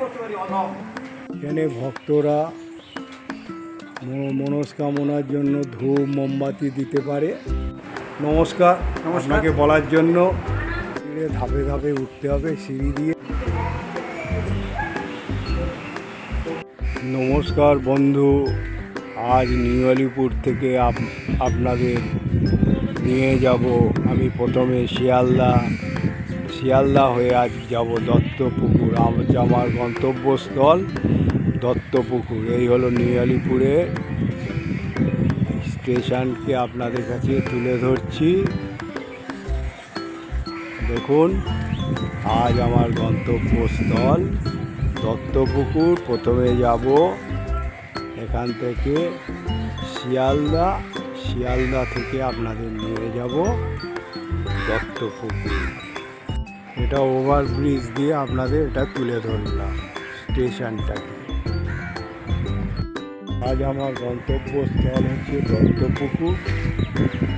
এখানে ভক্তরা মনস্কামনার জন্য ধূপ মোমবাতি দিতে পারে। নমস্কার, আপনাকে বলার জন্য ধাপে ধাপে উঠতে হবে সিঁড়ি দিয়ে। নমস্কার বন্ধু, আজ নিউ আলিপুর থেকে আপনাদের নিয়ে যাব। আমি প্রথমে শিয়ালদা হয়ে আজ যাব দত্তপুকুর। আমার গন্তব্যস্থল দত্তপুকুর। এই হলো নিউ আলিপুরের স্টেশনকে আপনাদের কাছে তুলে ধরছি। দেখুন, আজ আমার গন্তব্যস্থল দত্তপুকুর। প্রথমে যাব এখান থেকে শিয়ালদা থেকে আপনাদের নিয়ে যাব দত্তপুকুর। এটা ওভারব্রিজ দিয়ে আপনাদের এটা তুলে ধরলাম স্টেশনটাকে। আজ আমার গন্তব্যস্থল হচ্ছে দত্তপুকুর।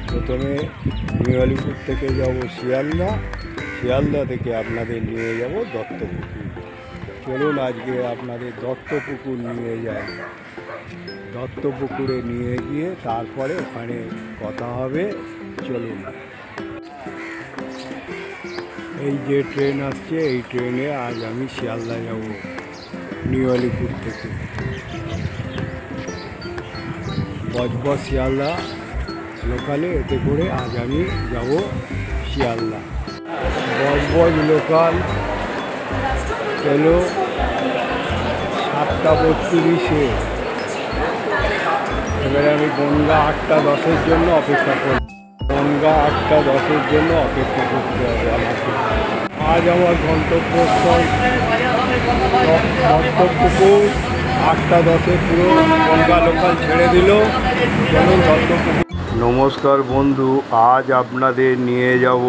প্রথমে নিউ আলিপুর থেকে যাব শিয়ালদা থেকে আপনাদের নিয়ে যাব দত্তপুকুর। চলুন আজকে আপনাদের দত্তপুকুর নিয়ে যাই। দত্তপুকুরে নিয়ে গিয়ে তারপরে ওখানে কথা হবে। চলুন। এই যে ট্রেন আসছে, এই ট্রেনে আজ আমি শিয়ালদা যাব নিউ আলিপুর থেকে। বজবজ শিয়ালদা লোকালে এতে করে আজ আমি যাব শিয়ালদা। বজবজ লোকাল হলো 7:32। এবারে আমি বনগাঁ 8:10 জন্য অপেক্ষা করব। বনগাঁ 8:10 জন্য অপেক্ষা করতে হবে আমাকে। আজ আমার গন্তব্যস্থল দত্তপুকুর। 8:10 পুরো বনগাঁ লোকাল ছেড়ে দিল। চলুন দত্তপুকুর। নমস্কার বন্ধু, আজ আপনাদের নিয়ে যাব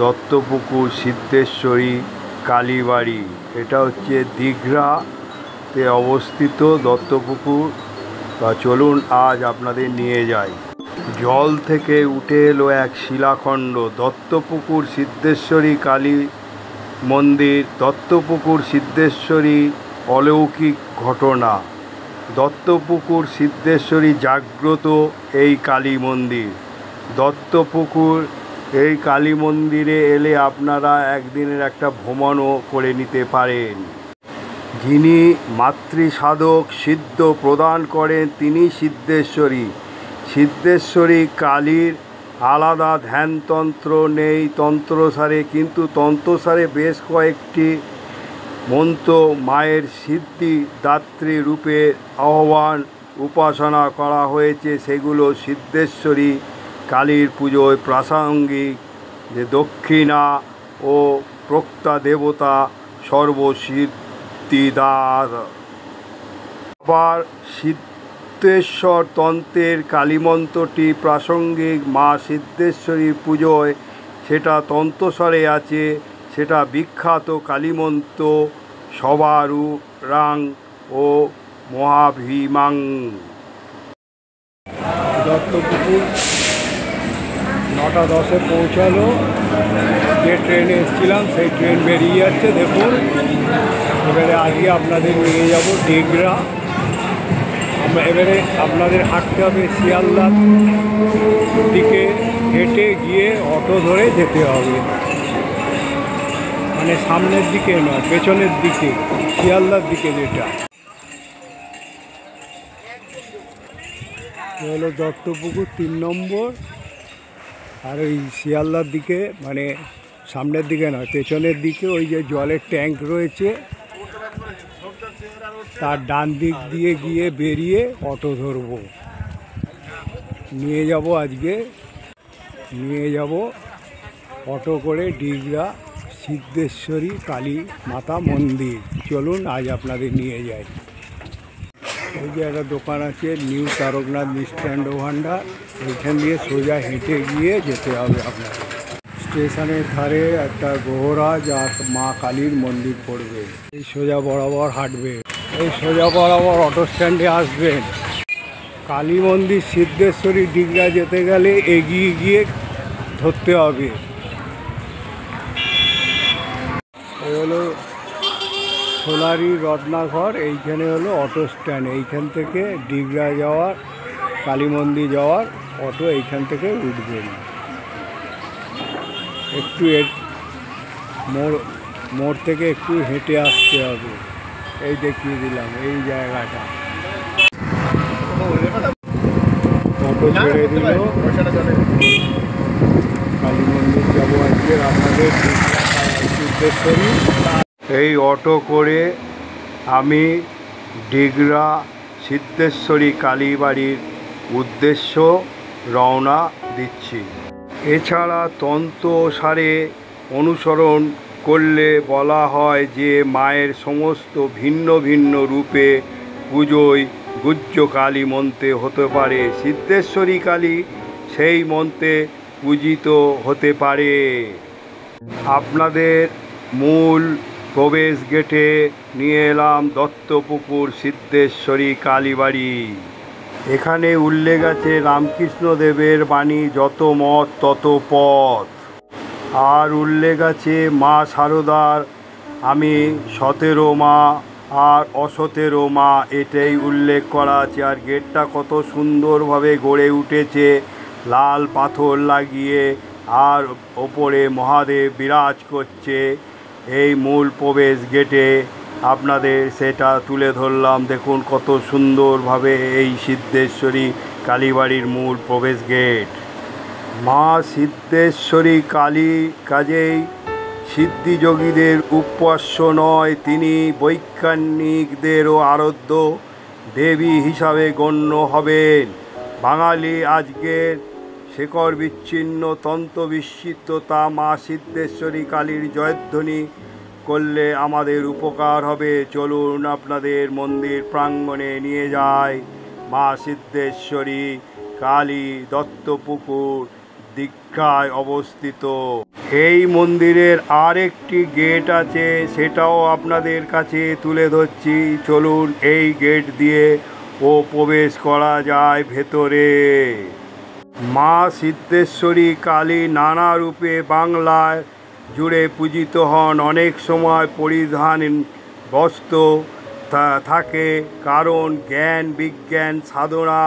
দত্তপুকুর সিদ্ধেশ্বরী কালীবাড়ি। এটা হচ্ছে দীঘাতে অবস্থিত দত্তপুকুর। তা চলুন আজ আপনাদের নিয়ে যাই। জল থেকে উঠে এলো এক শিলাখণ্ড, দত্তপুকুর সিদ্ধেশ্বরী কালী মন্দির। দত্তপুকুর সিদ্ধেশ্বরী অলৌকিক ঘটনা। দত্তপুকুর সিদ্ধেশ্বরী জাগ্রত এই কালী মন্দির। দত্তপুকুর এই কালী মন্দিরে এলে আপনারা একদিনের একটা ভ্রমণও করে নিতে পারেন। যিনি মাতৃসাধক সিদ্ধ প্রদান করেন তিনি সিদ্ধেশ্বরী কালীর আলাদা ধ্যানতন্ত্র নেই তন্ত্রসারে, কিন্তু তন্ত্রসারে বেশ কয়েকটি মন্ত্র মায়ের সিদ্ধিদাত্রী রূপে আহ্বান উপাসনা করা হয়েছে। সেগুলো সিদ্ধেশ্বরী কালীর পুজোয় প্রাসঙ্গিক যে দক্ষিণা ও প্রক্তা দেবতা সর্বসিদ্ধিদার। আবার সিদ্ধেশ্বর তন্ত্রের কালীমন্ত্রটি প্রাসঙ্গিক মা সিদ্ধেশ্বরীর পুজোয়, সেটা তন্ত্রস্বরে আছে। সেটা বিখ্যাত কালীমন্ত্র সবারুরাং ও মহাভীমাং। দত্তপুকুর 9:10 পৌঁছালো। যে ট্রেনে এসেছিলাম সেই ট্রেন বেরিয়ে যাচ্ছে। দেখুন, এবারে আজকে আপনাদের নিয়ে যাব দীঘা। এবারে আপনাদের হাঁটতে হবে শিয়ালদার দিকে, হেঁটে গিয়ে অটো ধরে যেতে হবে। মানে সামনের দিকে নয়, পেছনের দিকে, শিয়ালদার দিকে যেটা। হলো দত্তপুকুর 3 নম্বর। আর ওই শিয়ালদার দিকে, মানে সামনের দিকে নয়, পেছনের দিকে ওই যে জলের ট্যাঙ্ক রয়েছে, তার ডান দিক দিয়ে গিয়ে বেরিয়ে অটো ধরবো। নিয়ে যাব অটো করে দীঘা সিদ্ধেশ্বরী কালী মাতা মন্দির। চলুন আজ আপনাদের নিয়ে যাই। ওই যে একটা দোকান আছে নিউ তারকনাথ মিষ্টান্ন ভাণ্ডার, ওইখান দিয়ে সোজা হেঁটে গিয়ে যেতে হবে আপনার। স্টেশনের ধারে একটা গহরাজ আর মা কালীর মন্দির পড়বে। এই সোজা বরাবর হাঁটবে, এই সোজা বরাবর অটো স্ট্যান্ডে আসবেন। কালী মন্দির সিদ্ধেশ্বরী দীঘা যেতে গেলে এগিয়ে গিয়ে ধরতে হবে। এই হলো সোনারি রত্নাঘর। এইখানে হলো অটো স্ট্যান্ড। এইখান থেকে ডিগরা যাওয়ার, কালী মন্দির যাওয়ার অটো এইখান থেকে উঠবেন। একটু মোড় থেকে একটু হেঁটে আসতে হবে। এই দেখিয়ে দিলাম এই জায়গাটা। অটো ছেড়ে দিল, কালী মন্দির যাবো আজকে আপনাদের সিদ্ধেশ্বরী। এই অটো করে আমি ডিগরা সিদ্ধেশ্বরী কালীবাড়ির উদ্দেশ্য রওনা দিচ্ছি। এছাড়া তন্ত্র সারে অনুসরণ করলে বলা হয় যে মায়ের সমস্ত ভিন্ন ভিন্ন রূপে পুজোয় গুহ্য কালী মন্ত্রে হতে পারে। সিদ্ধেশ্বরী কালী সেই মন্ত্রে পূজিত হতে পারে। আপনাদের মূল প্রবেশ গেটে নিয়ে এলাম দত্তপুকুর সিদ্ধেশ্বরী কালীবাড়ি। এখানে উল্লেখ আছে রামকৃষ্ণদেবের বাণী, যত মত তত পথ। আর উল্লেখ আছে মা শারদার আমি 17 মা আর অ17 মা, এটাই উল্লেখ করা আছে। আর গেটটা কত সুন্দরভাবে গড়ে উঠেছে, লাল পাথর লাগিয়ে, আর ওপরে মহাদেব বিরাজ করছে। এই মূল প্রবেশ গেটে আপনাদের সেটা তুলে ধরলাম। দেখুন কত সুন্দরভাবে এই সিদ্ধেশ্বরী কালীবাড়ির মূল প্রবেশ গেট। মা সিদ্ধেশ্বরী কালী কাজেই সিদ্ধিযোগীদের উপাস্য নয়, তিনি বৈজ্ঞানিকদেরও আরাধ্য দেবী হিসাবে গণ্য হবেন। বাঙালি আজকের শেকর বিচ্ছিন্ন তন্ত্র বিস্মৃততা মা সিদ্ধেশ্বরী কালীর জয়ধ্বনি করলে আমাদের উপকার হবে। চলুন আপনাদের মন্দির প্রাঙ্গণে নিয়ে যায়। মা সিদ্ধেশ্বরী কালী দত্তপুকুর দীঘায় অবস্থিত। এই মন্দিরের আর একটি গেট আছে, সেটাও আপনাদের কাছে তুলে ধরছি। চলুন এই গেট দিয়ে প্রবেশ করা যায় ভেতরে। মা সিদ্ধেশ্বরী কালী নানা রূপে বাংলায় জুড়ে পূজিত হন। অনেক সময় পরিধান বস্ত্র থাকে, কারণ জ্ঞান বিজ্ঞান সাধনা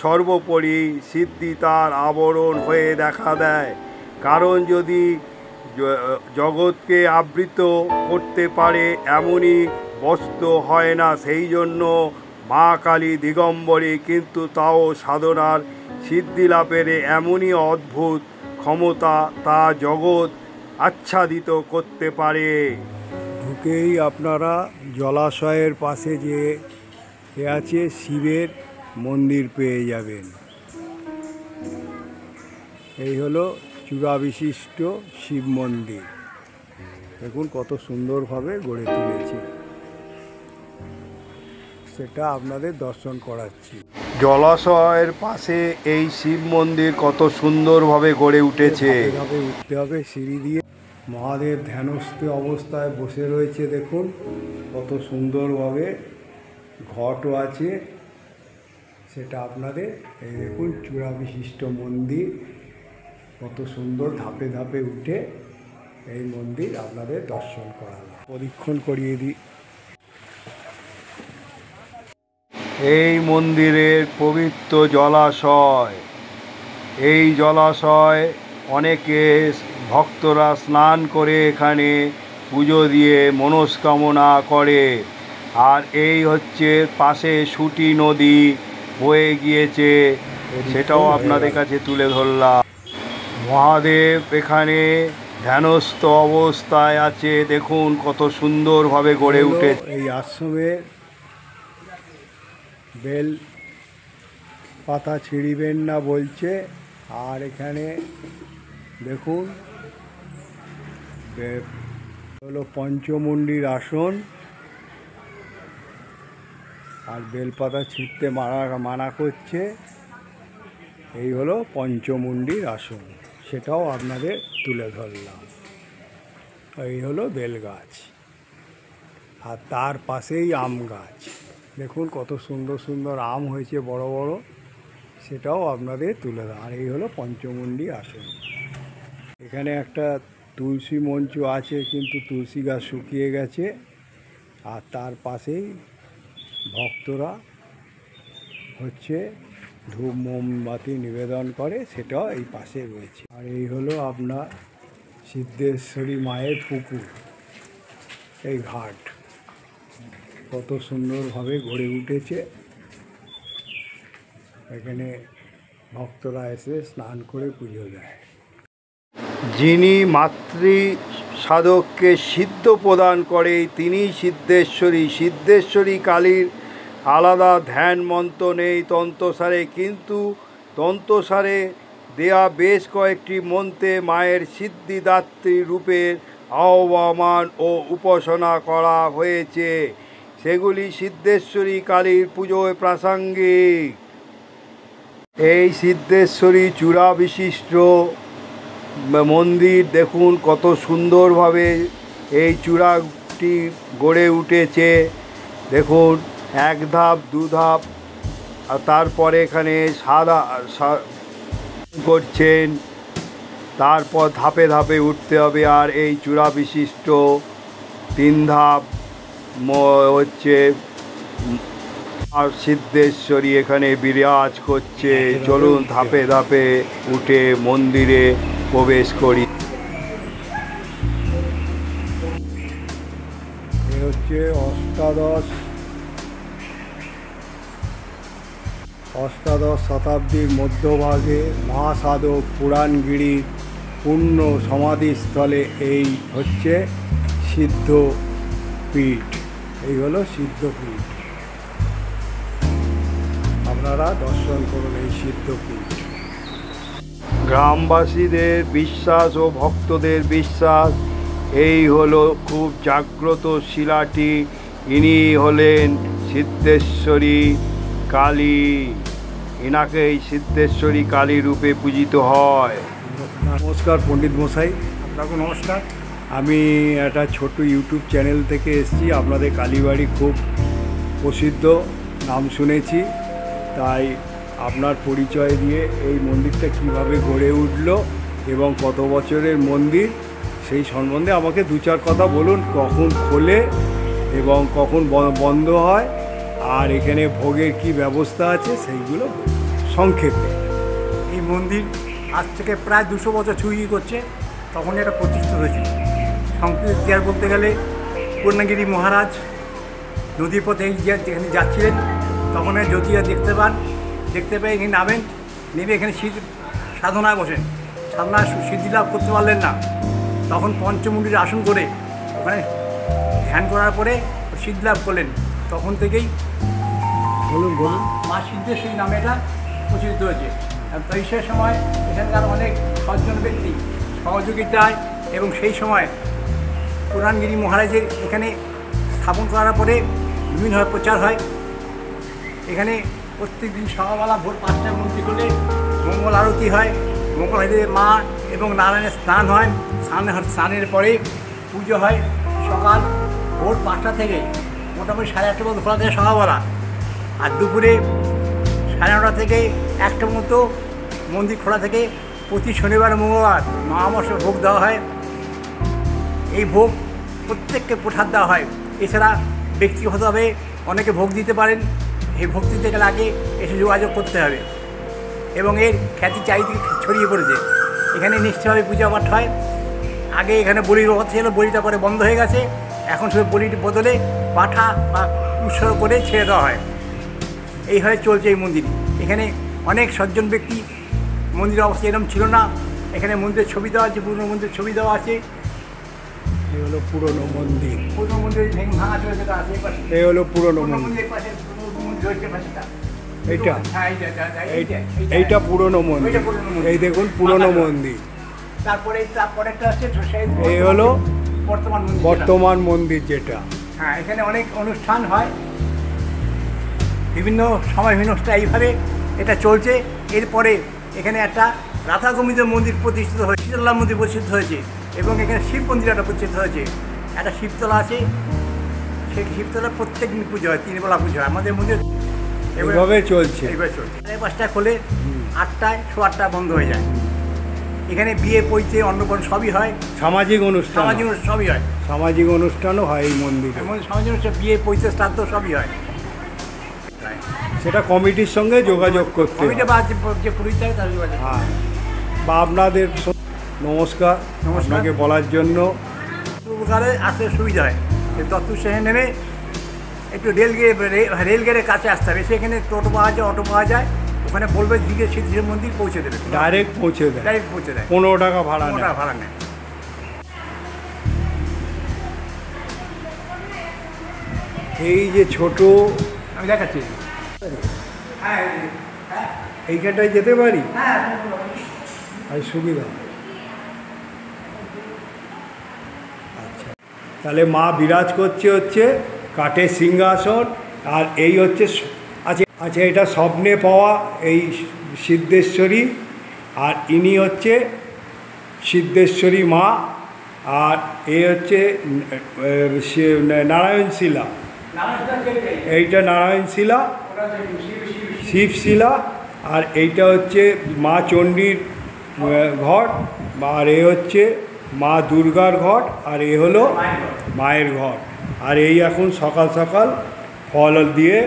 সর্বোপরি সিদ্ধি তার আবরণ হয়ে দেখা দেয়। কারণ যদি জগৎকে আবৃত করতে পারে এমনই বস্ত্র হয় না। সেই জন্য মা কালী দিগম্বরী, কিন্তু তাও সাধনার সিদ্ধি লাভের এমনই অদ্ভুত ক্ষমতা, তা জগৎ আচ্ছাদিত করতে পারে। ঢুকেই আপনারা জলাশয়ের পাশে যে আছে শিবের মন্দির পেয়ে যাবেন। এই হলো চূড়া বিশিষ্ট শিব মন্দির। দেখুন কত সুন্দরভাবে গড়ে তুলেছে, সেটা আপনাদের দর্শন করাচ্ছি। জলাশয়ের পাশে এই শিব মন্দির কত সুন্দরভাবে গড়ে উঠেছে। উঠতে হবে সিঁড়ি দিয়ে। মহাদেব ধ্যানস্থ অবস্থায় বসে রয়েছে। দেখুন কত সুন্দরভাবে ঘটও আছে, সেটা আপনাদের এই দেখুন চূড়া বিশিষ্ট মন্দির কত সুন্দর ধাপে ধাপে উঠে এই মন্দির আপনাদের দর্শন করালাম, পরীক্ষণ করিয়ে দিই। এই মন্দিরের পবিত্র জলাশয়। এই জলাশয় অনেকে ভক্তরা স্নান করে এখানে পুজো দিয়ে মনস্কামনা করে। আর এই হচ্ছে পাশে সুটি নদী বয়ে গিয়েছে, সেটাও আপনাদের কাছে তুলে ধরলাম। মহাদেব এখানে ধ্যানস্থ অবস্থায় আছে। দেখুন কত সুন্দরভাবে গড়ে উঠেছে। এই আশ্রমের বেল পাতা ছিঁড়িবেন না বলছে। আর এখানে দেখুন হলো পঞ্চমুণ্ডির আসন। আর বেলপাতা ছিঁড়তে মানা করছে। এই হলো পঞ্চমুণ্ডির আসন, সেটাও আপনাদের তুলে ধরলাম। এই হলো বেল গাছ, আর তার পাশেই আম গাছ। দেখুন কত সুন্দর সুন্দর আম হয়েছে বড় বড়, সেটাও আপনাদের তুলে ধরলাম। আর এই হলো পঞ্চমুণ্ডি আসন। এখানে একটা তুলসী মঞ্চ আছে, কিন্তু তুলসী গাছ শুকিয়ে গেছে। আর তার পাশেই ভক্তরা হচ্ছে ধূপ মোমবাতি নিবেদন করে, সেটাও এই পাশে রয়েছে। আর এই হলো আপনার সিদ্ধেশ্বরী মায়ের পুকুর, এই ঘাট কত সুন্দরভাবে গড়ে উঠেছে। এখানে ভক্তরা এসে স্নান করে পুজো দেয়। যিনি মাতৃ সাধককে সিদ্ধ প্রদান করে তিনি সিদ্ধেশ্বরী। সিদ্ধেশ্বরী কালীর আলাদা ধ্যান মন্ত্র নেই তন্ত্রসারে, কিন্তু তন্ত্রসারে দেয়া বেশ কয়েকটি মন্ত্রে মায়ের সিদ্ধিদাত্রী রূপের আহ্বান ও উপাসনা করা হয়েছে। সেগুলি সিদ্ধেশ্বরী কালীর পুজোয় প্রাসঙ্গিক। এই সিদ্ধেশ্বরী চূড়া বিশিষ্ট মন্দির দেখুন কত সুন্দরভাবে এই চূড়াটি গড়ে উঠেছে। দেখুন এক ধাপ দু ধাপ, আর তারপরে এখানে সাদা করছেন, তারপর ধাপে ধাপে উঠতে হবে। আর এই চূড়া বিশিষ্ট 3 ধাপ হচ্ছে আর সিদ্ধেশ্বরী এখানে বিরাজ করছে। চলুন ধাপে ধাপে উঠে মন্দিরে প্রবেশ করি। এ হচ্ছে অষ্টাদশ শতাব্দীর মধ্যভাগে মহাসাধক পুরাণগিরির পূর্ণ সমাধিস্থলে এই হচ্ছে সিদ্ধপীঠ। এই হলো সিদ্ধপীঠ, আপনারা দর্শন করুন এই সিদ্ধপীঠ। গ্রামবাসীদের বিশ্বাস ও ভক্তদের বিশ্বাস, এই হলো খুব জাগ্রত শিলাটি। ইনি হলেন সিদ্ধেশ্বরী কালী। এনাকে এই সিদ্ধেশ্বরী কালী রূপে পূজিত হয়। নমস্কার পণ্ডিত মশাই। আপনাকে নমস্কার। আমি একটা ছোট ইউটিউব চ্যানেল থেকে এসেছি। আপনাদের কালীবাড়ি খুব প্রসিদ্ধ, নাম শুনেছি, তাই আপনার পরিচয় দিয়ে এই মন্দিরটা কিভাবে গড়ে উঠল এবং কত বছরের মন্দির সেই সম্বন্ধে আমাকে 2-4 কথা বলুন। কখন খোলে এবং কখন বন্ধ হয়, আর এখানে ভোগের কি ব্যবস্থা আছে সেইগুলো সংক্ষেপে। এই মন্দির আজ থেকে প্রায় 200 বছর ছুঁই করছে, তখন এটা প্রতিষ্ঠিত হয়েছিল। সংস্কৃত ইতিহাস বলতে গেলে পূর্ণগিরি মহারাজ নদীর পথে যেখানে যাচ্ছিলেন তখন জ্যোতিরা দেখতে পেয়ে এখানে নামেন, নেমে এখানে সাধনায় বসেন। সাধনায় সিদ্ধি লাভ করতে পারলেন না, তখন পঞ্চমুণ্ডির আসন করে ওখানে ধ্যান করার পরে সিদ্ধি লাভ করলেন। তখন থেকেই বলুন মা সিদ্ধেশ্বরী নামে এটা প্রচলিত হয়েছে। তো সেই সময় এখানকার অনেক সজ্জন ব্যক্তি সহযোগিতায় এবং সেই সময় পুরাণগিরি মহারাজের এখানে স্থাপন করার পরে বিভিন্নভাবে প্রচার হয়। এখানে প্রত্যেক দিন সকালবেলা ভোর 5টায় মন্দির করলে মঙ্গল আরতি হয়। মঙ্গল আরতিতে মা এবং নারায়ণের স্নান হয়। স্নানের পরে পুজো হয়। সকাল ভোর 5টা থেকে মোটামুটি 8:30 পর্যন্ত খোলা থাকে সকালবেলা, আর দুপুরে 9:30 থেকে 1টা মতো মন্দির খোলা থেকে। প্রতি শনিবার মঙ্গলবার মহামর্ষ ভোগ দেওয়া হয়। এই ভোগ প্রত্যেককে প্রসাদ দেওয়া হয়। এছাড়া ব্যক্তিগতভাবে অনেকে ভোগ দিতে পারেন। এই ভোগ দিতে গেলে আগে এসে যোগাযোগ করতে হবে, এবং এর খ্যাতি চারিদিকে ছড়িয়ে পড়েছে। এখানে নিশ্চিতভাবে পূজা পাঠ হয়। আগে এখানে বলির ব্যবস্থা ছিল, বলিটা পরে বন্ধ হয়ে গেছে। এখন শুধু বলির বদলে পাঠা বা উৎসর্গ করে ছেড়ে দেওয়া হয়। এইভাবে চলছে এই মন্দির। এখানে অনেক সজ্জন ব্যক্তি, মন্দিরের অবস্থা এরকম ছিল না। এখানে মন্দিরের ছবি দেওয়া আছে, পুরনো মন্দিরের ছবি দেওয়া আছে। এই হলো পুরনো মন্দির। পুরনো মন্দির ভাঙা চলে যেটা আছে এই হলো পুরনো মন্দির। এইটা এইটা পুরনো মন্দির। এই দেখুন পুরনো মন্দির। তারপরে একটা আছে এই হলো বর্তমান মন্দির যেটা। হ্যাঁ, এখানে অনেক অনুষ্ঠান হয়, বিভিন্ন সময় বিভিন্ন এইভাবে এটা চলছে। এরপরে এখানে একটা রাধা গোবিন্দ মন্দির প্রতিষ্ঠিত হয়েছে, শীতলা মন্দির প্রতিষ্ঠিত হয়েছে, এবং এখানে শিব মন্দির একটা প্রতিষ্ঠিত হয়েছে। একটা শিবতলা আছে, সেই শিবতলা প্রত্যেক দিন পুজো হয়, 3 বেলা পুজো হয় আমাদের মন্দির। এইভাবে চলছে। 5টায় খোলে, 8টায় 8:15 বন্ধ হয়ে যায়। এখানে বিয়ে পরিচয় অন্নপ্রাশন সবই হয়, সামাজিক অনুষ্ঠান সবই হয়, সামাজিক অনুষ্ঠানও হয় এই মন্দিরে। এমন সামাজিক অনুষ্ঠান বিয়ে পরিচয় শ্রাদ্ধ সবই হয়। সেটা কমিটির সঙ্গে যোগাযোগ করতে হয়। কমিটি বা যে পুরোহিত থাকে তার যোগাযোগ। হ্যাঁ, বা আপনাদের নমস্কার আপনাকে বলার জন্য। উপকারে আসতে সুবিধা হয়, দত্ত স্টেশনে নেমে একটু রেলগেটের কাছে আসতে হবে, সেখানে টোটো পাওয়া যায়, অটো পাওয়া যায়, ওখানে বলবে দিকে সিদ্ধেশ্বরী মন্দির পৌঁছে দেবে, ডাইরেক্ট পৌঁছে দেয়। 15 টাকা ভাড়া নেয়। এই যে ছোট, আমি দেখাচ্ছি। হ্যাঁ, এইখানটায় যেতে পারি, হ্যাঁ, আর সুবিধা। আচ্ছা, তাহলে মা বিরাজ করছে হচ্ছে কাঠের সিংহাসন, আর এই হচ্ছে আচ্ছা এটা স্বপ্নে পাওয়া এই সিদ্ধেশ্বরী, আর ইনি হচ্ছে সিদ্ধেশ্বরী মা, আর এ হচ্ছে নারায়ণশিলা, এইটা নারায়ণশিলা, শিবশিলা, আর এইটা হচ্ছে মা চণ্ডীর ঘট, আর এ হচ্ছে মা দুর্গার ঘট, আর এ হলো মায়ের ঘট। আর এই এখন সকাল সকাল ফল দিয়ে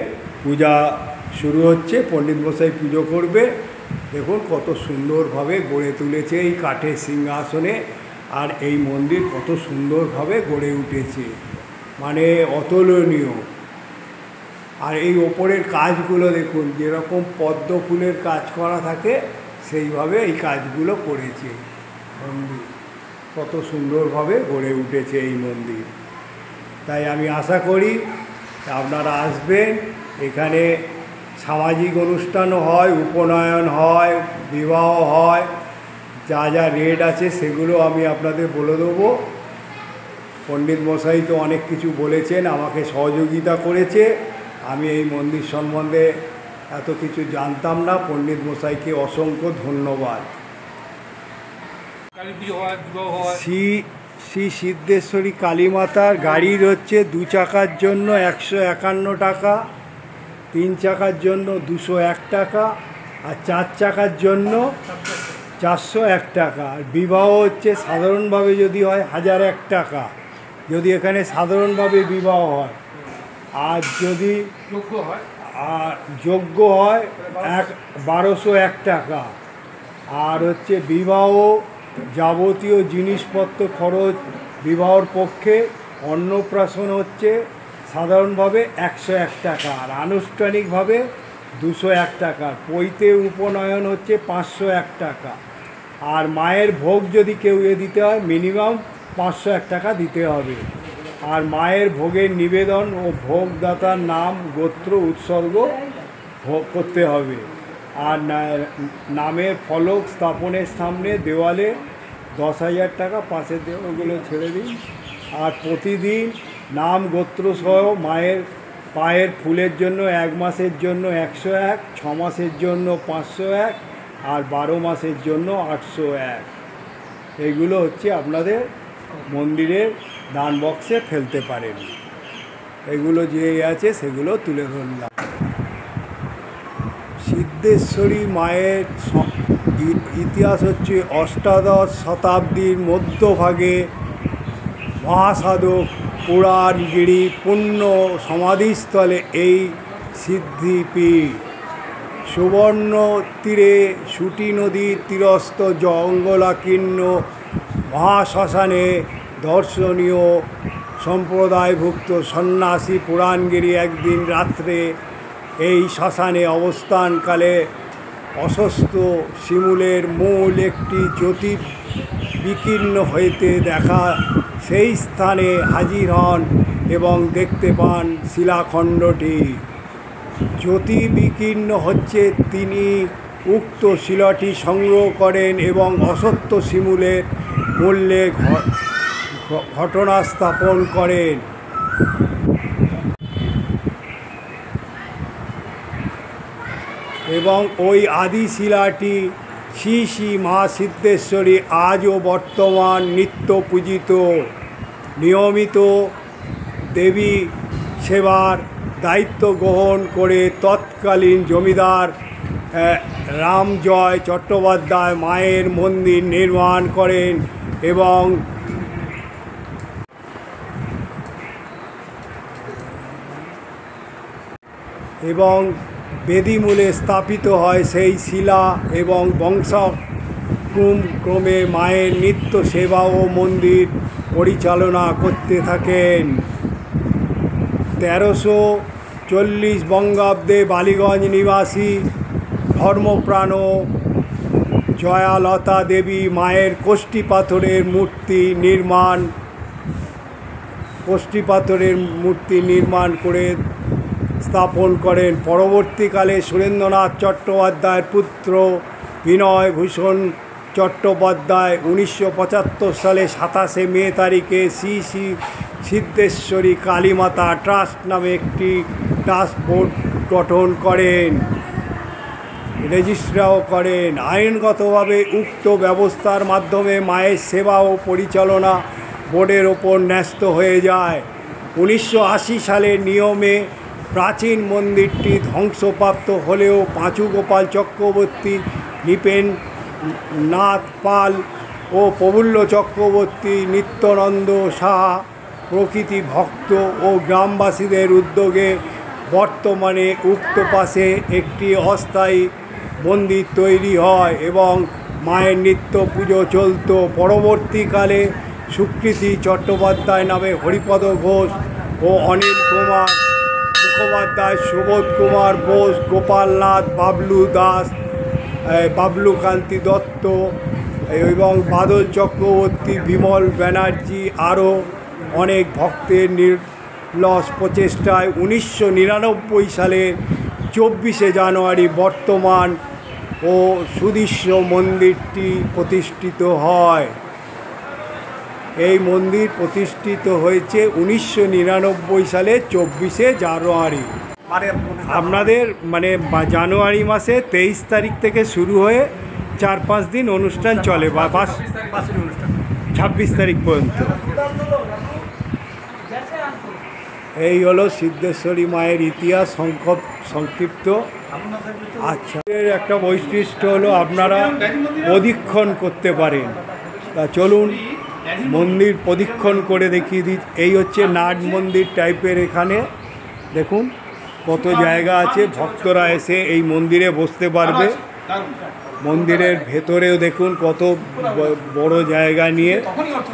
পূজা শুরু হচ্ছে, পণ্ডিত মশাই পুজো করবে। দেখুন কত সুন্দরভাবে গড়ে তুলেছে এই কাঠের সিংহাসনে, আর এই মন্দির কত সুন্দরভাবে গড়ে উঠেছে, মানে অতুলনীয়। আর এই ওপরের কাজগুলো দেখুন, যেরকম পদ্ম ফুলের কাজ করা থাকে সেইভাবে এই কাজগুলো করেছে মন্দির, কত সুন্দরভাবে গড়ে উঠেছে এই মন্দির। তাই আমি আশা করি আপনারা আসবেন, এখানে সামাজিক অনুষ্ঠানও হয়, উপনয়ন হয়, বিবাহ হয়, যা যা রেট আছে সেগুলো আমি আপনাদের বলে দেবো। পণ্ডিত মশাই তো অনেক কিছু বলেছেন, আমাকে সহযোগিতা করেছে, আমি এই মন্দির সম্বন্ধে এত কিছু জানতাম না। পণ্ডিত মশাইকে অসংখ্য ধন্যবাদ। শ্রী সিদ্ধেশ্বরী কালীমাতার গাড়ির হচ্ছে 2 চাকার জন্য 151 টাকা, 3 চাকার জন্য 201 টাকা, আর 4 চাকার জন্য 401 টাকা। আর বিবাহ হচ্ছে সাধারণভাবে যদি হয় 1001 টাকা, যদি এখানে সাধারণভাবে বিবাহ হয়, আর যদি যোগ্য হয় 1201 টাকা। আর হচ্ছে বিবাহ যাবতীয় জিনিসপত্র খরচ বিবাহর পক্ষে, অন্নপ্রাশন হচ্ছে সাধারণভাবে 101 টাকা, আর আনুষ্ঠানিকভাবে 201 টাকা, পৈতে উপনয়ন হচ্ছে 501 টাকা, আর মায়ের ভোগ যদি কেউ দিতে হয় মিনিমাম 501 টাকা দিতে হবে। আর মায়ের ভোগের নিবেদন ও ভোগদাতার নাম গোত্র উৎসর্গ করতে হবে। আর নামের ফলক স্থাপনের সামনে দেওয়ালে 10,000 টাকা, পাশের দেওয়ালগুলো ছেড়ে দিন। আর প্রতিদিন নাম গোত্র সহ মায়ের পায়ের ফুলের জন্য 1 মাসের জন্য 101, 6 মাসের জন্য 501, আর 12 মাসের জন্য 801। এইগুলো হচ্ছে আপনাদের মন্দিরের দান বক্সে ফেলতে পারেন। এগুলো যে আছে সেগুলো তুলে ধরলাম। সিদ্ধেশ্বরী মায়ের ইতিহাস হচ্ছে অষ্টাদশ শতাব্দীর মধ্যভাগে মহাসাধক পুরাণগিরি পুণ্য সমাধিস্থলে এই সিদ্ধিপীঠ। সুবর্ণ তীরে সুটি নদীর তীরস্থ জঙ্গলাকীর্ণ মহাশ্মশানে দর্শনীয় সম্প্রদায়ভুক্ত সন্ন্যাসী পুরাণগিরি একদিন রাত্রে এই শ্মশানে অবস্থানকালে অস্বস্ত শিমুলের মূল একটি জ্যোতি বিকীর্ণ হইতে দেখা সেই স্থানে হাজির হন এবং দেখতে পান শিলাখণ্ডটি। জ্যোতি বিকীর্ণ হচ্ছে, তিনি উক্ত শিলাটি সংগ্রহ করেন এবং অসত্য শিমুলের মূল্যে ঘটনা স্থাপন করেন। এবং ওই আদি শিলাটি শ্রী শ্রী মা সিদ্ধেশ্বরী আজও বর্তমান নিত্য পূজিত। নিয়মিত দেবী সেবার দায়িত্ব গ্রহণ করে তৎকালীন জমিদার রামজয় চট্টোপাধ্যায় মায়ের মন্দির নির্মাণ করেন এবং বেদিমূলে স্থাপিত হয় সেই শিলা এবং বংশক্রমে মায়ের নিত্য সেবা ও মন্দির পরিচালনা করতে থাকেন। 1340 বঙ্গাব্দে বালিগঞ্জ নিবাসী ধর্মপ্রাণ জয়ালতা দেবী মায়ের কোষ্ঠী পাথরের মূর্তি নির্মাণ করে স্থাপন করেন। পরবর্তীকালে সুরেন্দ্রনাথ চট্টোপাধ্যায়ের পুত্র বিনয় ভূষণ চট্টোপাধ্যায় 1975 সালে 27 মে তারিখে শ্রী শ্রী সিদ্ধেশ্বরী কালীমাতা ট্রাস্ট নামে একটি ট্রাস্ট বোর্ড গঠন করেন, রেজিস্ট্রাও করেন। আইনগতভাবে উক্ত ব্যবস্থার মাধ্যমে মায়ের সেবা ও পরিচালনা বোর্ডের ওপর ন্যস্ত হয়ে যায়। 1980 সালের নিয়মে প্রাচীন মন্দিরটি ধ্বংসপ্রাপ্ত হলেও পাঁচু গোপাল চক্রবর্তী, নৃপেন্দ্রনাথ পাল ও প্রফুল্ল চক্রবর্তী, নিত্যানন্দ সাহা প্রকৃতি ভক্ত ও গ্রামবাসীদের উদ্যোগে বর্তমানে উক্ত পাশে একটি অস্থায়ী মন্দির তৈরি হয় এবং মায়ের নিত্য পুজো চলত। পরবর্তীকালে সুকৃতি চট্টোপাধ্যায় নামে হরিপদ ঘোষ ও অনিল কুমার মুখোপাধ্যায়, সুবোধ কুমার বোস, গোপালনাথ, বাবলু দাস, বাবলুকান্তি দত্ত এবং বাদল চক্রবর্তী, বিমল ব্যানার্জি আরও অনেক ভক্তের নির্লস প্রচেষ্টায় 1999 সালের 24 জানুয়ারি বর্তমান ও সুদৃশ্য মন্দিরটি প্রতিষ্ঠিত হয়। এই মন্দির প্রতিষ্ঠিত হয়েছে 1999 সালে 24 জানুয়ারি। আপনাদের জানুয়ারি মাসে 23 তারিখ থেকে শুরু হয়ে 4-5 দিন অনুষ্ঠান চলে বা 26 তারিখ পর্যন্ত। এই হলো সিদ্ধেশ্বরী মায়ের ইতিহাস সংক্ষিপ্ত। আচ্ছা, এর একটা বৈশিষ্ট্য হলো আপনারা প্রদক্ষিণ করতে পারেন। তা চলুন মন্দির প্রদক্ষিণ করে দেখিয়ে দিই। এই হচ্ছে নাট মন্দির টাইপের। এখানে দেখুন কত জায়গা আছে, ভক্তরা এসে এই মন্দিরে বসতে পারবে। মন্দিরের ভেতরেও দেখুন কত বড় জায়গা নিয়ে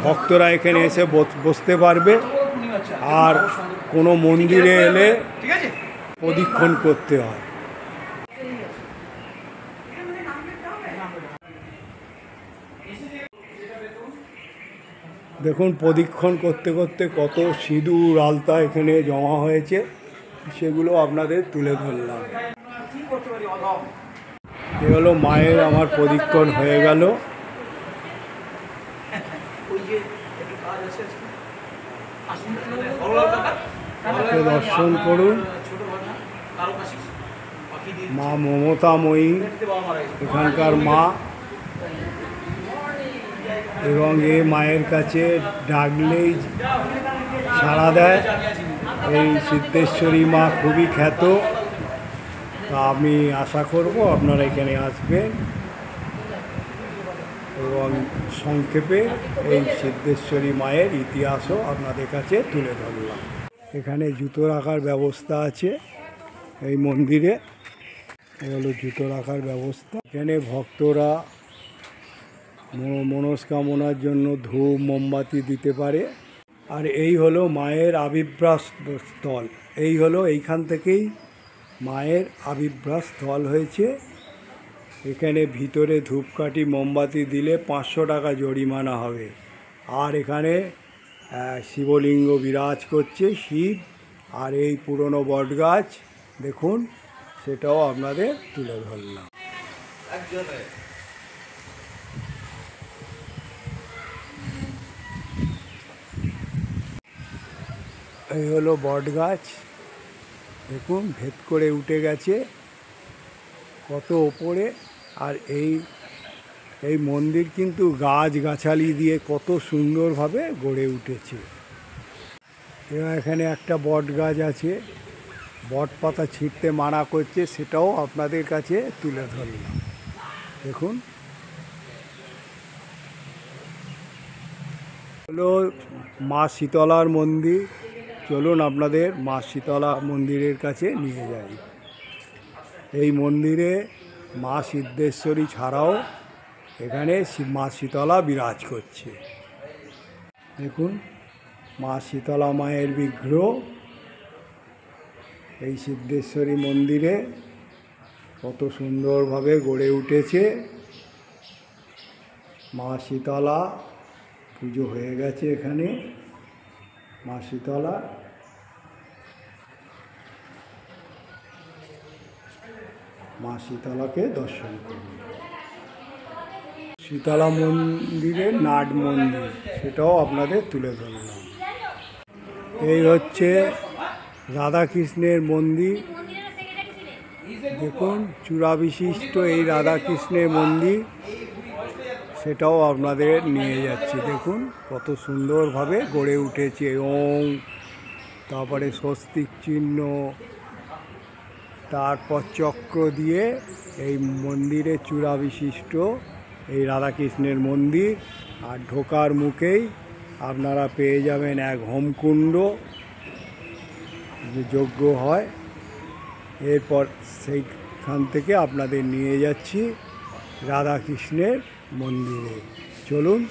ভক্তরা এখানে এসে বসতে পারবে। আর কোনো মন্দিরে এলে প্রদক্ষিণ করতে হয়। দেখুন প্রদক্ষিণ করতে করতে কত সিঁদুর আলতা এখানে জমা হয়েছে, সেগুলো আপনাদের তুলে ধরলাম। এ হলো মায়ের আমার প্রদক্ষিণ হয়ে গেল। মাকে দর্শন করুন। মা মমতাময়ী এখানকার মা, এবং এ মায়ের কাছে ডাকলেই সাড়া দেয়। এই সিদ্ধেশ্বরী মা খুবই খ্যাত। তা আমি আশা করব আপনারা এখানে আসবেন এবং সংক্ষেপে এই সিদ্ধেশ্বরী মায়ের ইতিহাসও আপনাদের কাছে তুলে ধরলাম। এখানে জুতো রাখার ব্যবস্থা আছে এই মন্দিরে। এ হলো জুতো রাখার ব্যবস্থা। এখানে ভক্তরা মনস্কামনার জন্য ধূপ মোমবাতি দিতে পারে। আর এই হলো মায়ের আবির্ভাব স্থল। এই হলো এইখান থেকেই মায়ের আবির্ভাব স্থল হয়েছে। এখানে ভিতরে ধূপকাঠি মোমবাতি দিলে 500 টাকা জরিমানা হবে। আর এখানে শিবলিঙ্গ বিরাজ করছে, শিব। আর এই পুরনো বটগাছ দেখুন, সেটাও আপনাদের তুলে ধরলাম। এই হলো বটগাছ, দেখুন ভেদ করে উঠে গেছে কত ওপরে। আর এই মন্দির কিন্তু গাছগাছালি দিয়ে কত সুন্দরভাবে গড়ে উঠেছে। এবার এখানে একটা বট গাছ আছে, বট পাতা ছিঁড়তে মানা করছে, সেটাও আপনাদের কাছে তুলে ধরলাম। দেখুন, হলো মা শীতলার মন্দির। চলুন আপনাদের মা শীতলা মন্দিরের কাছে নিয়ে যাই। এই মন্দিরে মা সিদ্ধেশ্বরী ছাড়াও এখানে মা শীতলা বিরাজ করছে। দেখুন, মা শীতলা মায়ের বিগ্রহ এই সিদ্ধেশ্বরী মন্দিরে কত সুন্দরভাবে গড়ে উঠেছে। মা শীতলা পুজো হয়ে গেছে এখানে। মা শীতলা মা শীতলাকে দর্শন করুন। শীতলা মন্দিরের নাট মন্দির, সেটাও আপনাদের তুলে ধরলাম। এই হচ্ছে রাধাকৃষ্ণের মন্দির। দেখুন, চূড়া বিশিষ্ট এই রাধাকৃষ্ণের মন্দির, সেটাও আপনাদের নিয়ে যাচ্ছি। দেখুন কত সুন্দরভাবে গড়ে উঠেছে। ওম, তারপরে স্বস্তিক চিহ্ন, তারপর চক্র দিয়ে এই মন্দিরে চূড়া বিশিষ্ট এই রাধাকৃষ্ণের মন্দির। আর ঢোকার মুখেই আপনারা পেয়ে যাবেন এক হোমকুণ্ড, যে যজ্ঞ হয়। এরপর সেইখান থেকে আপনাদের নিয়ে যাচ্ছি রাধাকৃষ্ণের মন্দিরে। চলুন,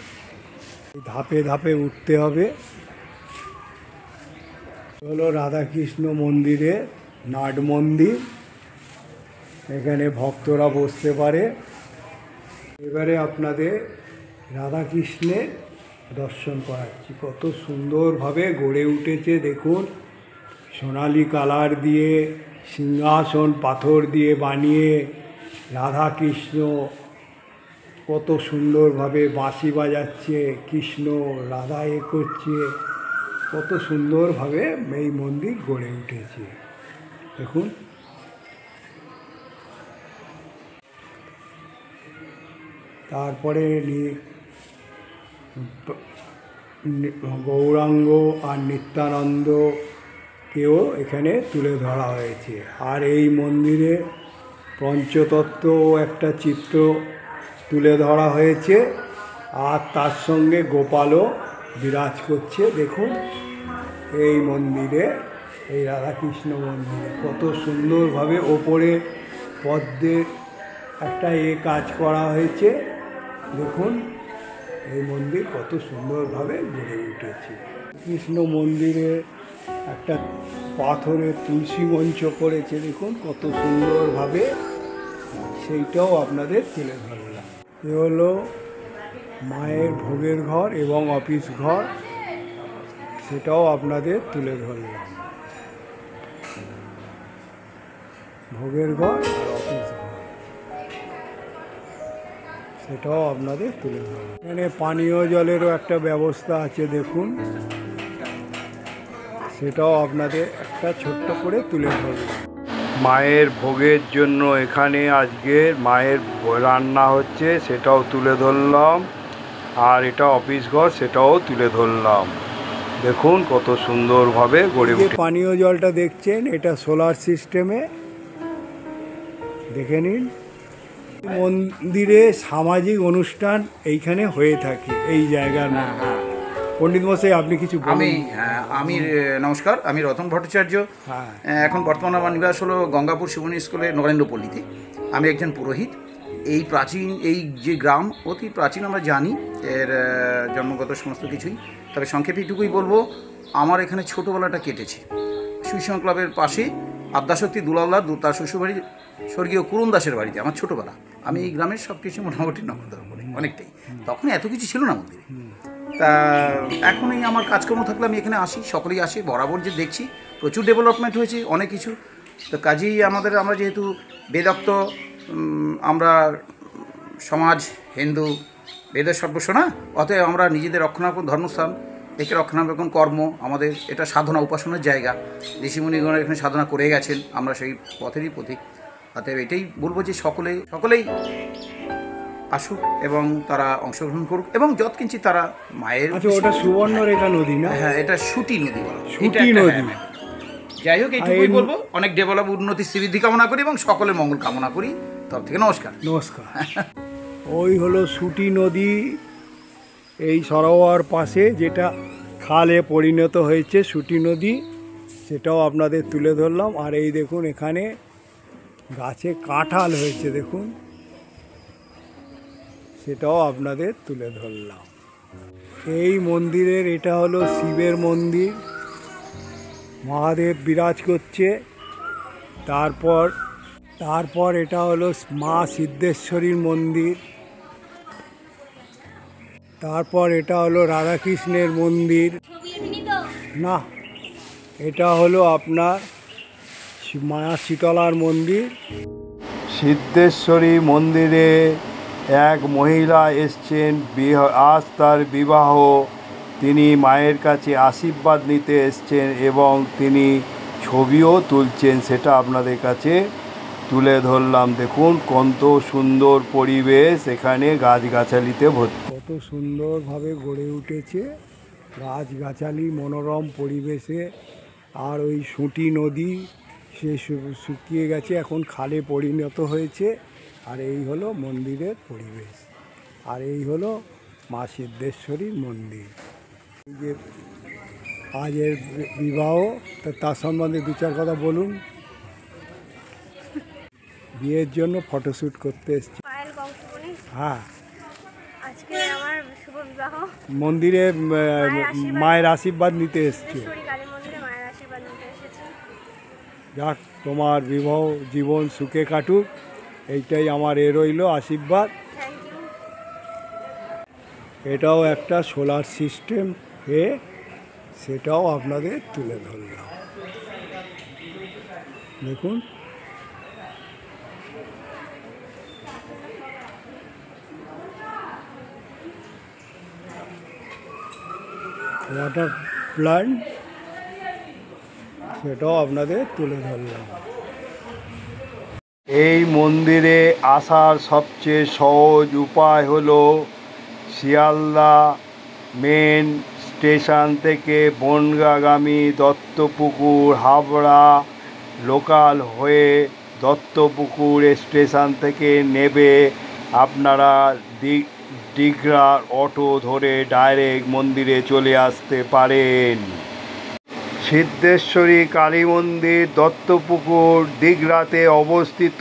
ধাপে ধাপে উঠতে হবে। হলো রাধাকৃষ্ণ মন্দিরে নাট মন্দির, এখানে ভক্তরা বসতে পারে। এবারে আপনাদের রাধাকৃষ্ণের দর্শন করাচ্ছি। কত সুন্দরভাবে গড়ে উঠেছে দেখুন, সোনালি কালার দিয়ে সিংহাসন পাথর দিয়ে বানিয়ে রাধাকৃষ্ণ কত সুন্দরভাবে বাঁশি বাজাচ্ছে, কৃষ্ণ রাধা করছে। কত সুন্দরভাবে এই মন্দির গড়ে উঠেছে দেখুন। তারপরে গৌরাঙ্গ আর নিত্যানন্দকেও এখানে তুলে ধরা হয়েছে। আর এই মন্দিরে পঞ্চতত্ত্ব একটা চিত্র তুলে ধরা হয়েছে, আর তার সঙ্গে গোপালও বিরাজ করছে। দেখুন, এই মন্দিরে, এই রাধাকৃষ্ণ মন্দিরে কত সুন্দরভাবে ওপরে পদ্মের একটা কাজ করা হয়েছে। দেখুন, এই মন্দির কত সুন্দরভাবে গড়ে উঠেছে। কৃষ্ণ মন্দিরে একটা পাথরের তুলসী মঞ্চ করেছে। দেখুন কত সুন্দরভাবে, সেইটাও আপনাদের তুলে ধরলাম। এ হলো মায়ের ভোগের ঘর এবং অফিস ঘর, সেটাও আপনাদের তুলে ধরলাম। ভোগের ঘর আর অফিস ঘর, সেটাও আপনাদের তুলে ধরলাম। এখানে পানীয় জলেরও একটা ব্যবস্থা আছে দেখুন, সেটাও আপনাদের একটা ছোট্ট করে তুলে ধরলাম। মায়ের ভোগের জন্য এখানে আজকে মায়ের রান্না হচ্ছে, সেটাও তুলে ধরলাম। আর এটা অফিস ঘর, সেটাও তুলে ধরলাম। দেখুন কত সুন্দরভাবে গড়ে উঠে। পানীয় জলটা দেখছেন, এটা সোলার সিস্টেমে, দেখে নিন। মন্দিরে সামাজিক অনুষ্ঠান এইখানে হয়ে থাকে এই জায়গার মধ্যে। পণ্ডিত মশাই, আপনি কিছু বলুন। আমি নমস্কার, আমি রতন ভট্টাচার্য। এখন বর্তমানে আমার নিবাস হলো গঙ্গাপুর শিবনী স্কুলে নরেন্দ্রপল্লীতে। আমি একজন পুরোহিত। এই প্রাচীন এই যে গ্রাম অতি প্রাচীন আমরা জানি, এর জন্মগত সমস্ত কিছুই। তবে সংক্ষেপে এটুকুই বলবো, আমার এখানে ছোটোবেলাটা কেটেছে সুইসং ক্লাবের পাশে আদ্যাশক্তি দুলালদার তার শ্বশুরবাড়ি স্বর্গীয় কুরুন দাসের বাড়িতে আমার ছোটোবেলা। আমি এই গ্রামের সব কিছু মোটামুটি নখদর করি অনেকটাই। তখন এত কিছু ছিল না মন্দিরে। তা এখনই আমার কাজকর্ম থাকলে আমি এখানে আসি, সকলেই আসি। বরাবর যে দেখছি প্রচুর ডেভেলপমেন্ট হয়েছে, অনেক কিছু। তো কাজেই আমরা যেহেতু বেদাক্ত, আমরা সমাজ হিন্দু, বেদের সর্বস্ব না, অতএব আমরা নিজেদের রক্ষণাবেক্ষণ ধর্মস্থান, একে রক্ষণাবেক্ষণ কর্ম আমাদের, এটা সাধনা উপাসনার জায়গা। ঋষিমুনিগণ এখানে সাধনা করে গেছেন, আমরা সেই পথেরই পথিক। অতএব এটাই বলবো যে সকলেই আসুক এবং তারা অংশগ্রহণ করুক, এবং যৎকিঞ্চিৎ তারা মায়ের। আচ্ছা, ওটা সুবর্ণরেখা নদী না? হ্যাঁ, এটা সুটি নদী বলা। সুটি নদী। যাই হোক, এইটুকুই বলবো। অনেক ডেভেলপ, উন্নতি, শ্রীবৃদ্ধি কামনা করি এবং সকলের মঙ্গল কামনা করি। তরফ থেকে নমস্কার। নমস্কার। ওই হলো সুটি নদী, এই সরোবর পাশে যেটা খালে পরিণত হয়েছে সুটি নদী, সেটাও আপনাদের তুলে ধরলাম। আর এই দেখুন এখানে গাছে কাঁঠাল হয়েছে, দেখুন সেটাও আপনাদের তুলে ধরলাম। এই মন্দিরের, এটা হলো শিবের মন্দির, মহাদেব বিরাজ করছে। তারপর এটা হলো মা সিদ্ধেশ্বরীর মন্দির। তারপর এটা হলো রাধাকৃষ্ণের মন্দির। না, এটা হলো আপনার মা শীতলার মন্দির। সিদ্ধেশ্বরী মন্দিরে এক মহিলা এসছেন, আজ তার বিবাহ। তিনি মায়ের কাছে আশীর্বাদ নিতে এসছেন এবং তিনি ছবিও তুলছেন, সেটা আপনাদের কাছে তুলে ধরলাম। দেখুন কত সুন্দর পরিবেশ, এখানে গাছগাছালিতে ভর্তি, কত সুন্দরভাবে গড়ে উঠেছে গাছগাছালি, মনোরম পরিবেশে। আর ওই সুটি নদী সে শুকিয়ে গেছে, এখন খালে পরিণত হয়েছে। আর এই হলো মন্দিরের পরিবেশ, আর এই হলো মা সিদ্ধেশ্বরীর মন্দির। এই যে আজের বিবাহ, তার সম্বন্ধে দু চার কথা বলুন। বিয়ের জন্য ফটোশ্যুট করতে এসছি। হ্যাঁ, আজকে আমার শুভ বিবাহ। মন্দিরে মায়ের আশীর্বাদ নিতে এসছি। যাক, তোমার বিবাহ জীবন সুখে কাটুক, এইটাই আমার রইল আশীর্বাদ। এটাও একটা সোলার সিস্টেম, সেটাও আপনাদের তুলে ধরলাম। দেখুন ওয়াটার প্ল্যান্ট, সেটাও আপনাদের তুলে ধরলাম। এই মন্দিরে আসার সবচেয়ে সহজ উপায় হলো শিয়ালদা মেন স্টেশন থেকে বনগাগামী দত্তপুকুর হাবড়া লোকাল হয়ে দত্তপুকুর স্টেশন থেকে নেবে আপনারা ডিগরার অটো ধরে ডাইরেক্ট মন্দিরে চলে আসতে পারেন। সিদ্ধেশ্বরী কালী মন্দির দত্তপুকুর দিগরাতে অবস্থিত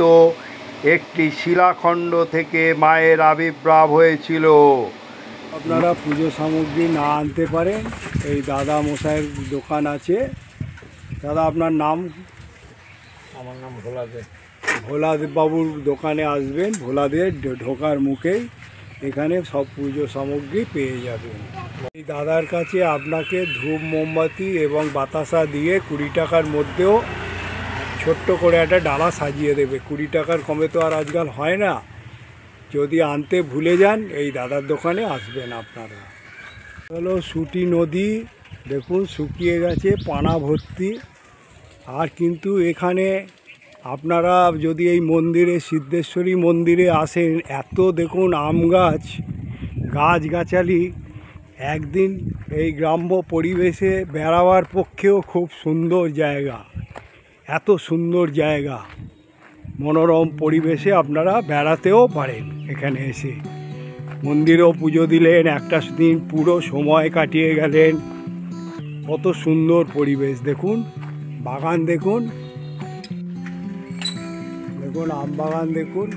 একটি শিলাখণ্ড থেকে মায়ের আবির্ভাব হয়েছিল। আপনারা পুজো সামগ্রী না আনতে পারেন, এই দাদা মশাইয়ের দোকান আছে। দাদা, আপনার নাম? আমার নাম ভোলাদেব। ভোলাদেব বাবুর দোকানে আসবেন, ভোলাদেব ঢোকার মুখেই এখানে সব পুজো সামগ্রী পেয়ে যাবেন। এই দাদার কাছে আপনাকে ধূপ মোমবাতি এবং বাতাসা দিয়ে 20 টাকার মধ্যেও ছোট্ট করে একটা ডালা সাজিয়ে দেবে। 20 টাকার কমে তো আর আজকাল হয় না। যদি আনতে ভুলে যান, এই দাদার দোকানে আসবেন আপনারা। হলো সুটি নদী, দেখুন শুকিয়ে গেছে, পানা ভর্তি। আর কিন্তু এখানে আপনারা যদি এই মন্দিরে, সিদ্ধেশ্বরী মন্দিরে আসেন, এত দেখুন আম গাছ, গাছগাছালি, একদিন এই গ্রাম্য পরিবেশে বেড়াবার পক্ষেও খুব সুন্দর জায়গা। এত সুন্দর জায়গা, মনোরম পরিবেশে আপনারা বেড়াতেও পারেন। এখানে এসে মন্দিরেও পুজো দিলেন, একটা দিন পুরো সময় কাটিয়ে গেলেন। কত সুন্দর পরিবেশ, দেখুন বাগান, দেখুন দেখুন আম বাগান, দেখুন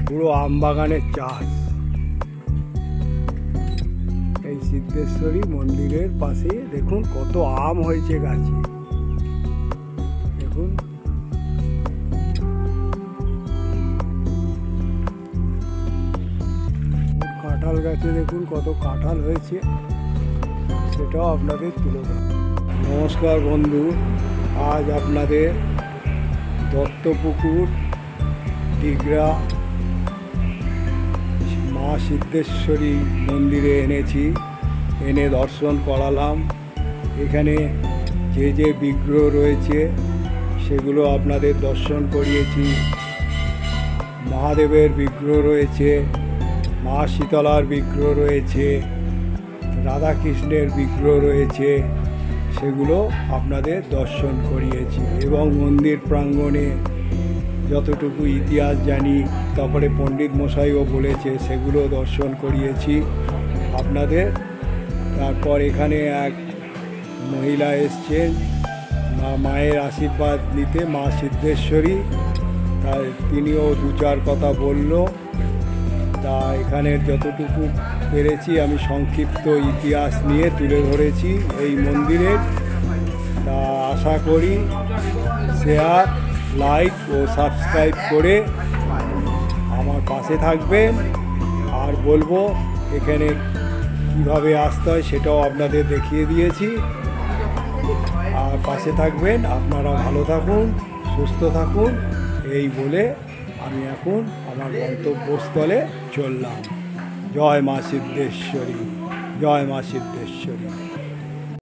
পুরো আম বাগানের চাষ। এই সিদ্ধেশ্বরী মন্দিরের পাশে দেখুন কত আম হয়েছে গাছে, দেখুন কাঁঠাল গাছে দেখুন কত কাঁঠাল হয়েছে, সেটাও আপনাদের তুলে দেব। নমস্কার বন্ধু, আজ আপনাদের দত্তপুকুর ডিগরা মা সিদ্ধেশ্বরী মন্দিরে এনেছি, এনে দর্শন করালাম। এখানে যে যে বিগ্রহ রয়েছে সেগুলো আপনাদের দর্শন করিয়েছি। মহাদেবের বিগ্রহ রয়েছে, মা শীতলার বিগ্রহ রয়েছে, রাধাকৃষ্ণের বিগ্রহ রয়েছে, সেগুলো আপনাদের দর্শন করিয়েছি এবং মন্দির প্রাঙ্গণে যতটুকু ইতিহাস জানি, তারপরে পণ্ডিত মশাইও বলেছে, সেগুলো দর্শন করিয়েছি আপনাদের। তারপর এখানে এক মহিলা এসছেন মায়ের আশীর্বাদ নিতে, মা সিদ্ধেশ্বরী, তাই তিনিও দু চার কথা বলল। তা এখানের যতটুকু পেরেছি আমি সংক্ষিপ্ত ইতিহাস নিয়ে তুলে ধরেছি এই মন্দিরের। তা আশা করি শেয়ার, লাইক ও সাবস্ক্রাইব করে আমার পাশে থাকবেন। আর বলবো এখানে কীভাবে আসতে হয় সেটাও আপনাদের দেখিয়ে দিয়েছি। আর পাশে থাকবেন, আপনারা ভালো থাকুন, সুস্থ থাকুন, এই বলে আমি এখন আমার গন্তব্যস্থলে চললাম। জয় মা সিদ্ধেশ্বরী, জয় মা সিদ্ধেশ্বরী।